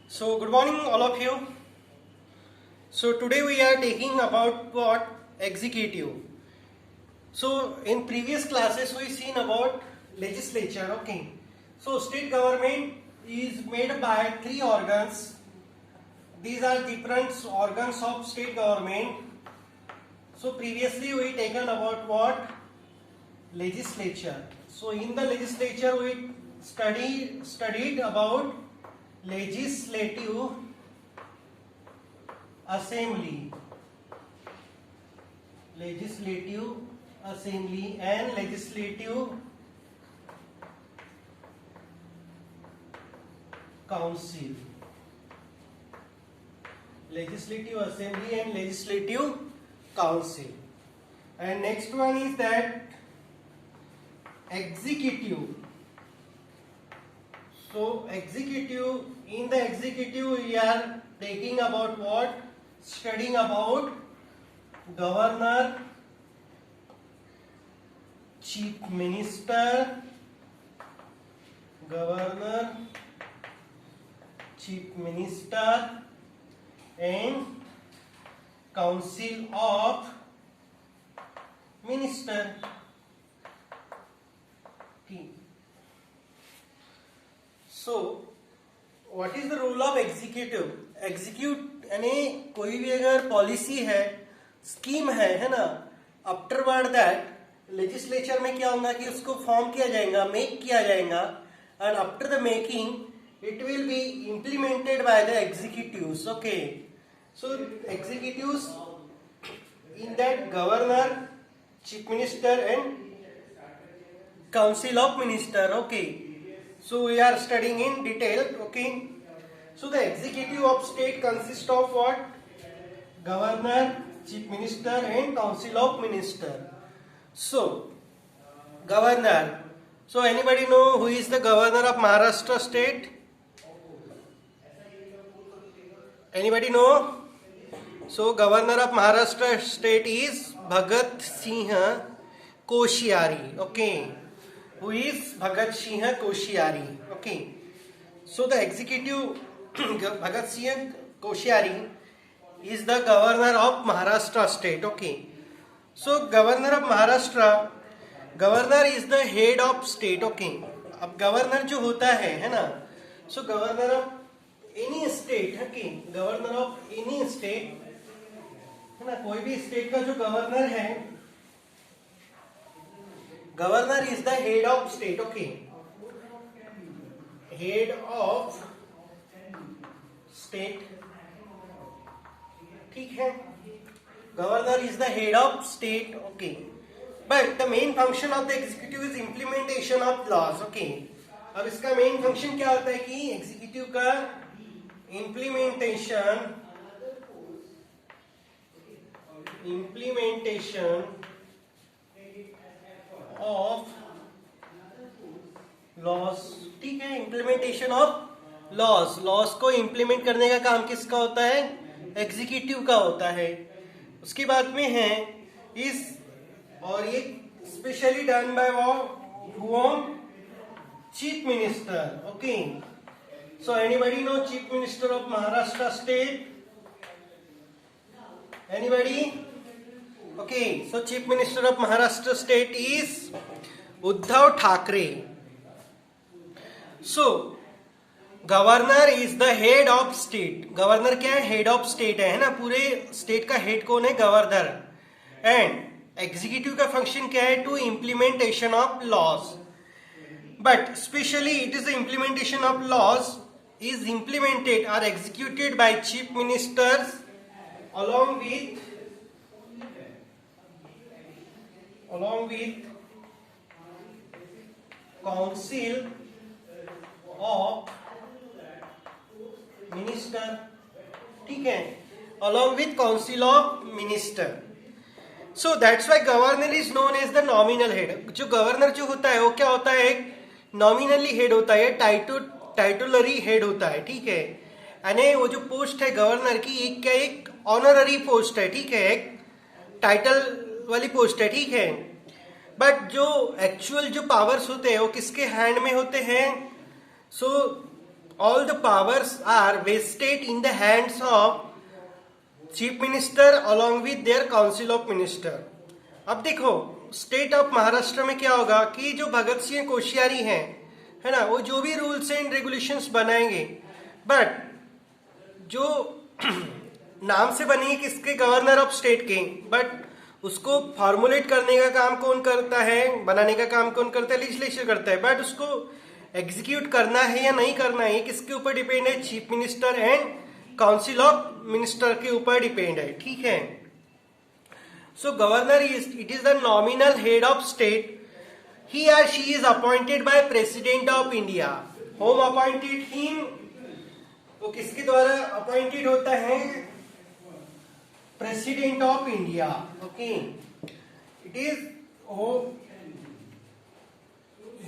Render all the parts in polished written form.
So good morning all of you. So today we are taking about what executive. So in previous classes we seen about legislature. Okay. So state government is made by three organs. These are different organs of state government. So previously we taken about what legislature. So in the legislature we studied about legislative assembly and legislative council. Legislative assembly and legislative council. And next one is that executive. So executive, in the executive we are taking about what? Studying about governor, chief minister, and council of minister. So what is the role of executive? Execute यानी कोई भी अगर policy है, scheme है ना, afterward that legislature में क्या होगा कि उसको फॉर्म किया जाएगा, मेक किया जाएगा, and after the making it will be implemented by the executives. Okay, so executives in that governor, chief minister and council of minister. Okay, so we are studying in detail. Okay, so the executive of state consists of what? Governor, chief minister and council of minister. So governor, so anybody know who is the governor of Maharashtra state? Anybody know? So governor of Maharashtra state is Bhagat Singh Koshyari. Okay, who is Bhagat Singh Koshyari. Okay, so the executive Bhagat Singh Koshyari is the governor of Maharashtra state. Okay, so governor of Maharashtra, governor is the head of state. Okay, अब governor जो होता है ना, so governor of any state. Okay, governor of any state है ना, कोई भी state का जो governor है, governor is the head of state. Okay, head of state. ठीक है, governor is the head of state. Okay, but the main function of the executive is implementation of laws. Okay, अब इसका main function क्या होता है कि executive का implementation of laws. ठीक है, implementation of laws को implement करने का काम किसका होता है? एग्जीक्यूटिव का होता है. उसके बाद में है इस, और ये specially done by whom? Chief minister. Okay, so anybody know chief minister of Maharashtra state? Anybody? Okay, so chief minister of Maharashtra state is Uddhav Thackeray. So governor is the head of state. Governor क्या है? हेड ऑफ स्टेट है ना, पूरे state का head कौन है? Governor. And executive का function क्या है? To implementation of laws. But specially it is the implementation of laws is implemented or executed by chief ministers along with council of minister. ठीक है, along with council of minister. So that's why governor is known as the nominal head. जो governor जो होता है वो क्या होता है? एक नॉमिनली हेड होता है, टाइटुलरी हेड होता है. ठीक है, यानी वो जो पोस्ट है गवर्नर की, एक क्या, एक ऑनररी पोस्ट है. ठीक है, एक टाइटल वाली पोस्ट है. ठीक है, बट जो एक्चुअल जो पावर्स होते हैं वो किसके हैंड में होते हैं? सो all the powers are vested in the hands of chief minister along with their council of minister. अब देखो स्टेट ऑफ महाराष्ट्र में क्या होगा कि जो भगत सिंह कोश्यारी हैं, है ना, वो जो भी रूल्स एंड रेगुलेशंस बनाएंगे, बट जो नाम से बनेंगे किसके, गवर्नर ऑफ स्टेट के, बट उसको फॉर्मुलेट करने का काम कौन करता है, बनाने का काम कौन करता है, लेजिस्लेचर करता है, बट उसको एग्जीक्यूट करना है या नहीं करना है किसके ऊपर डिपेंड है, chief minister and council of minister के ऊपर डिपेंड है, ठीक है. So governor it is the nominal head of state. He और she is appointed by president of India. Whom appointed him, वो किसके द्वारा अपॉइंटेड होता है, president of India. Okay, it is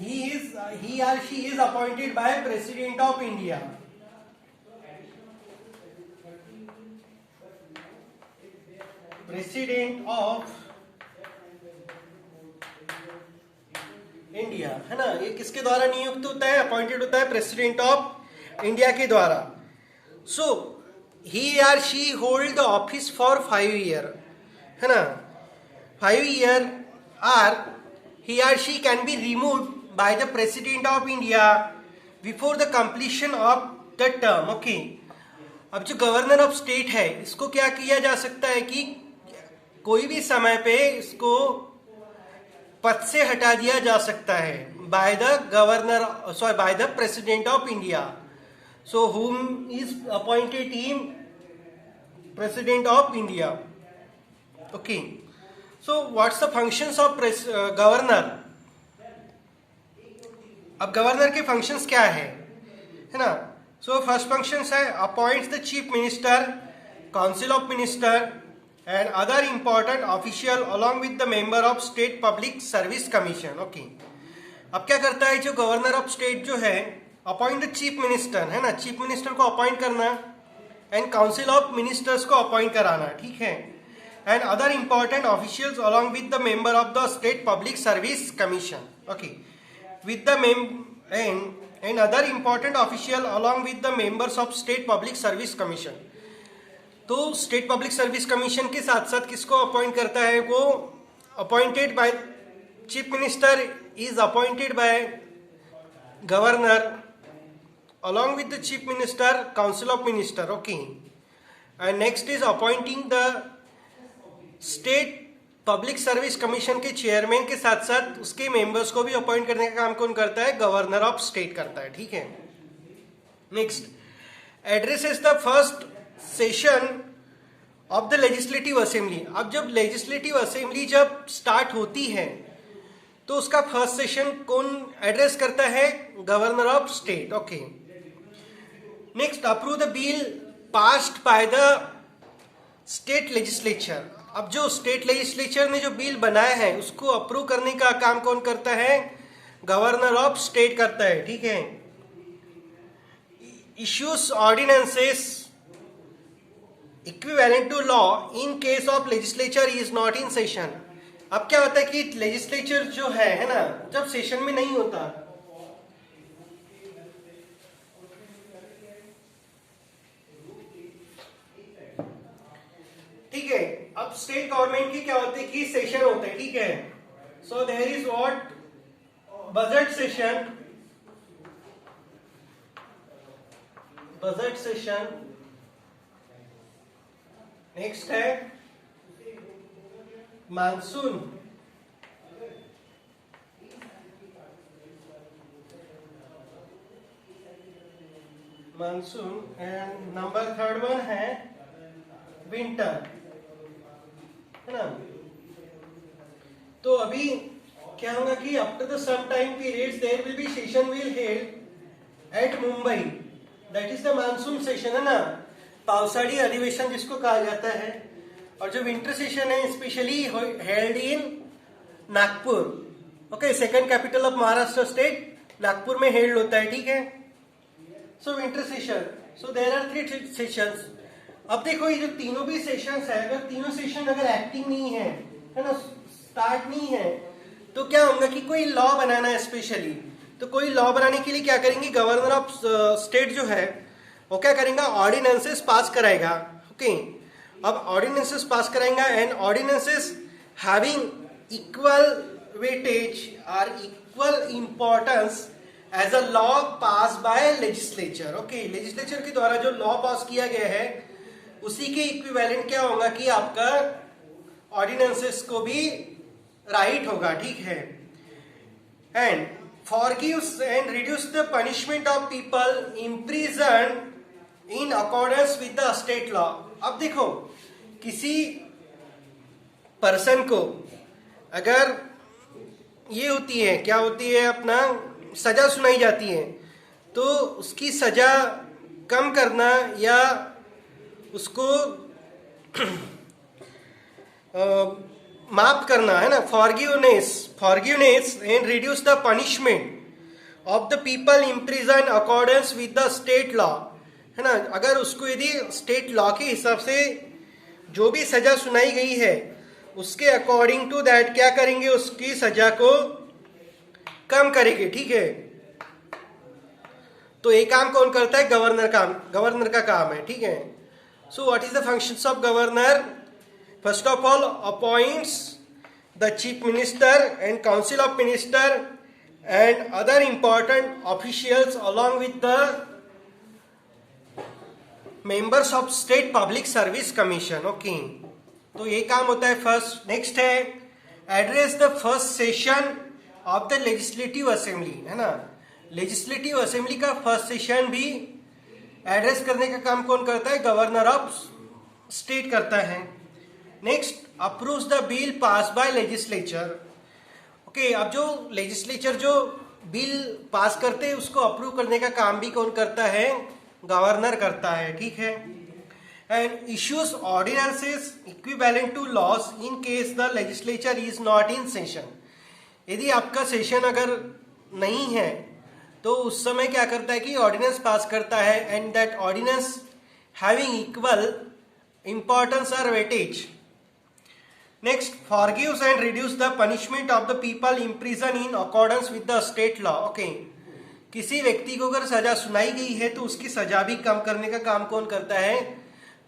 he or she is appointed by president of India. President of India, है ना, ये किसके द्वारा नियुक्त होता है, अपॉइंटेड होता है प्रेसिडेंट ऑफ इंडिया के द्वारा. सो he or she hold the office for 5 year, है ना, 5 year, or he or she can be removed by the president of India before the completion of the term. Okay, अब जो governor of state है इसको क्या किया जा सकता है कि कोई भी समय पे इसको पद से हटा दिया जा सकता है by the governor, sorry by the president of India. So whom is appointed him, president of India. Okay, so what's the functions of governor? अब गवर्नर के फंक्शंस क्या है ना. सो फर्स्ट फंक्शंस है appoints the chief minister, council of minister and other important official along with the member of state public service commission. Okay, अब क्या करता है जो गवर्नर ऑफ स्टेट जो है, अपॉइंट द चीफ मिनिस्टर, है ना, चीफ मिनिस्टर को अपॉइंट करना एंड काउंसिल ऑफ मिनिस्टर्स को अपॉइंट कराना, ठीक है, and other important officials along with the member of the state public service commission. Okay, with the and other important official along with the members of state public service commission. तो state public service commission के साथ साथ किसको appoint करता है, वो appointed by chief minister is appointed bye governor along with the chief minister, council of minister. Okay, and next is appointing the state public service commission के chairman के साथ साथ उसके मेंबर्स को भी अपॉइंट करने का काम कौन करता है, गवर्नर ऑफ स्टेट करता है, ठीक है. Next, addresses the first session of the legislative assembly. अब जब लेजिस्लेटिव असेंबली जब स्टार्ट होती है तो उसका फर्स्ट सेशन कौन एड्रेस करता है, governor of state. Okay, next, approve the bill passed by the state legislature. अब जो स्टेट लेजिस्लेचर ने जो बिल बनाया है उसको अप्रूव करने का काम कौन करता है, गवर्नर ऑफ स्टेट करता है, ठीक है. Issues ordinances equivalent to law in case of legislature is not in session. अब क्या होता है कि लेजिस्लेचर जो है ना, जब सेशन में नहीं होता, ठीक है. अब स्टेट गवर्नमेंट की क्या होती है कि सेशन होते हैं, ठीक है. So there is what budget session, budget session. Next है monsoon, monsoon, and number third one है विंटर, है ना. तो अभी क्या होगा कि after the some time periods there will be session will held at Mumbai, that is the monsoon session, है ना, पावसाड़ी अधिवेशन जिसको कहा जाता है. और जो विंटर सेशन है specially held in Nagpur. Okay, second capital of Maharashtra state Nagpur में हेल्ड होता है, ठीक है. So winter session, so there are 3 sessions. अब देखो ये जो तीनों भी सेशंस है, अगर तीनों सेशन अगर एक्टिंग नहीं है ना, स्टार्ट नहीं है, तो क्या होगा कि कोई लॉ बनाना है स्पेशली, तो कोई लॉ बनाने के लिए क्या करेंगे, गवर्नर ऑफ स्टेट जो है वो क्या करेगा, ऑर्डिनेंसेस पास कराएगा। ओके, अब ऑर्डिनेंसेस पास कराएगा and ordinances having equal weightage और equal importance as a law pass by legislature. Okay, legislature के द्वारा जो लॉ पास किया गया है उसी के इक्विवेलेंट क्या होगा कि आपका ऑर्डिनेंसेस को भी राइट होगा, ठीक है। And forgives and reduce the punishment of people imprison in accordance with the state law. अब देखो, किसी पर्सन को अगर ये होती है, क्या होती है, अपना सजा सुनाई जाती है, तो उसकी सजा कम करना या उसको माफ करना है ना, forgiveness and reduce the punishment of the people imprison accordance with the state law, है ना। अगर उसको यदि स्टेट लॉ के हिसाब से जो भी सजा सुनाई गई है उसके अकॉर्डिंग टू दैट क्या करेंगे, उसकी सजा को कम करेंगे, ठीक है। तो ये काम कौन करता है, गवर्नर का काम है, ठीक है। So what is the functions of governor? First of all appoints the chief minister and council of minister and other important officials along with the members of state public service commission. Okay, तो ये काम होता है first. Next है address the first session of the legislative assembly, है ना। Legislative assembly का first session भी एड्रेस करने का काम कौन करता है, गवर्नर ऑफ स्टेट करता है। Next approves the bill pass by legislature. Okay, अब जो लेजिस्लेचर जो बिल पास करते हैं उसको अप्रूव करने का काम भी कौन करता है, गवर्नर करता है, ठीक है। And issues ordinances equivalent to laws in case the legislature is not in session. यदि आपका सेशन अगर नहीं है तो उस समय क्या करता है कि ऑर्डिनेंस पास करता है and that ordinance having equal importance और weightage. Next forgives and reduce the punishment of the people imprison in accordance with the state law. Okay, किसी व्यक्ति को अगर सजा सुनाई गई है तो उसकी सजा भी कम करने का काम कौन करता है,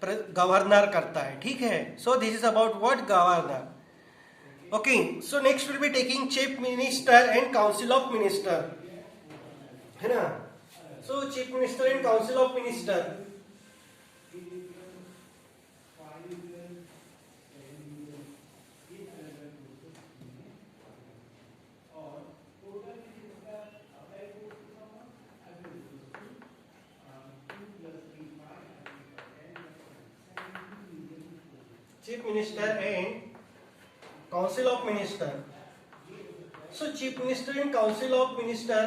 गवर्नर करता है, ठीक है। So this is about what, governor. Okay, so next will be taking chief minister and council of minister, है ना। सो chief minister and council of minister, chief minister and council of minister. So chief minister and council of minister,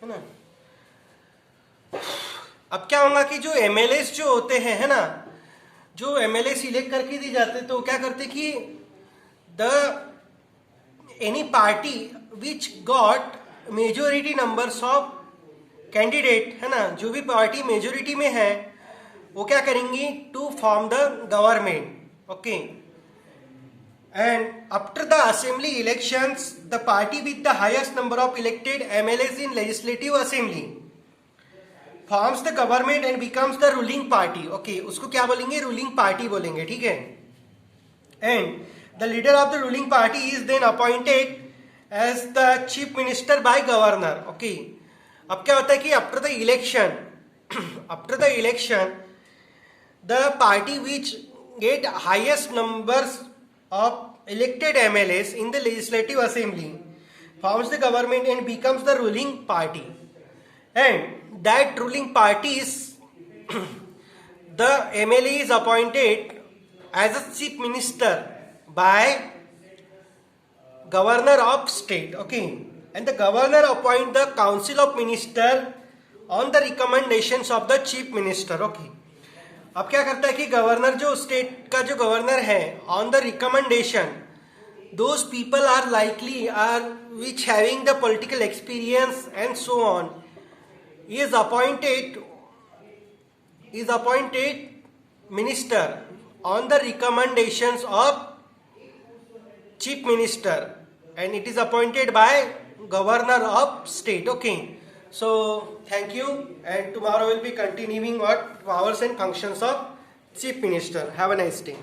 है ना। अब क्या होगा कि जो MLA जो होते हैं, है ना, जो एमएलए सिलेक्ट करके दी जाते तो क्या करते कि the any party which got majority numbers of candidate, है ना, जो भी पार्टी मेजोरिटी में है वो क्या करेंगी, to form the government. Okay, and after the assembly elections the party with the highest number of elected MLAs in legislative assembly forms the government and becomes the ruling party. Okay, उसको क्या बोलेंगे, ruling party बोलेंगे, ठीक है। And the leader of the ruling party is then appointed as the chief minister by governor. Okay, अब क्या होता है कि after the election the party which get highest numbers of elected MLAs in the legislative assembly forms the government and becomes the ruling party and that ruling party is the MLA is appointed as a chief minister by governor of state. Okay, and the governor appoint the council of minister on the recommendations of the chief minister. Okay, अब क्या करता है कि governor जो state का जो governor है, on the recommendation those people are likely are which having the political experience and so on is appointed minister on the recommendations of chief minister, and it is appointed by governor of state. Okay. So thank you, and tomorrow we'll be continuing what powers and functions of chief minister. Have a nice day.